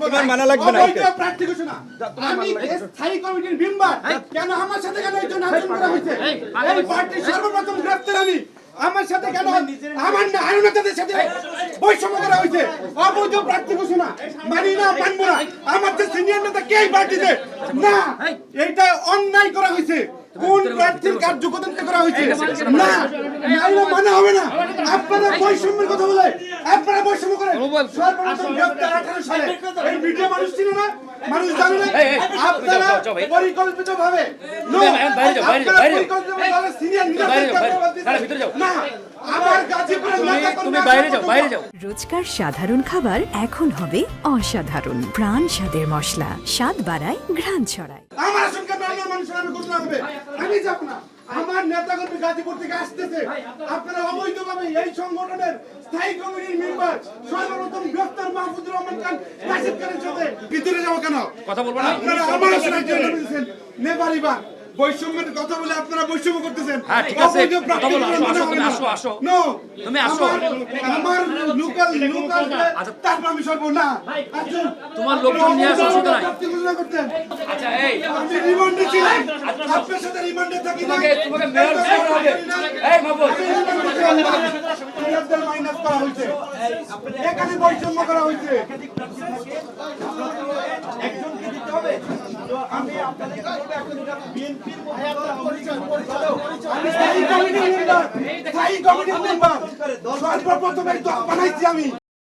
তোমার মানা লাগবে না। অবৈধ প্রার্থী ঘোষণা। আমি স্থায়ী কমিটির মেম্বার, কেন আমার সাথে কেন একজন আচরণ করা হয়েছে? এই পার্টির সর্বপ্রথম গ্রেফতার আমি, আমার সাথে কেন আমার না আরো নেতাদের সাথে বৈষম্য করা হয়েছে? অবৈধ প্রার্থী ঘোষণা মানি না, মানবো না। আমার যে সিনিয়র নেতা কে এই পার্টিতে না, এইটা অন্যায় করা হয়েছে। কোন প্রার্থীর কার্যকতা করা হয়েছে? না, নাইলে মানা হবে না। আপনারা বৈষম্যের কথা বলে আপনারা বৈষম্য করেন। সর্বপ্রথম গ্রেফতার 18 সালে এই মিডিয়া মানুষ ছিল না, মানুষ জানে না। আপনারা পরিকল্পিতভাবে সিনিয়র না, আমার গাজীপুরের তুমি বাইরে যাও। রোজকার সাধারণ খাবার এখন হবে অসাধারণ। প্রাণ স্বাদের মশলা, স্বাদ বাড়ায়, ঘ্রাণ ছড়ায়। আমার সঙ্গে বাংলার মানুষের আমি ঘোষণা হবে, আমি যাব না। আমার নেতাকর্মী গাজীপুর থেকে আসতেছে, আপনারা অবৈধভাবে এই সংগঠনের স্থায়ী কমিটির মেম্বার সর্বপ্রথম গ্রেফতার মাহফুজুর রহমান খান রাশিদ খানের সাথে ভিতরে যাবো কেন? কথা বলবো না। আপনারা আমার সঙ্গে দিয়েছেন নেপালিবা বৈষম্যের কথা বলে আপনারা বৈষম্য করতেছেন। হ্যাঁ ঠিক আছে, কথা বলো। আসো নো, তুমি আসো। আমার লোকাল তারপর আমি সরব না। তোমার লোকজন নিয়ে আসো, অসুবিধা নাই। আচ্ছা এই আমি রিমান্ডে ছিলাম, আপনার সাথে রিমান্ডে থাকি না। তোমাকে মেয়র করা হবে। এই মাহবুব, মাইনাস করা হয়েছে, এখানে বৈষম্য করা হয়েছে। একজনকে দিতে হবে। আমি আপনাদেরকে বলবো, এখন এটা বিএনপির স্থায়ী কমিটির মেম্বার, সর্বপ্রথম এই দল বানাইছি আমি।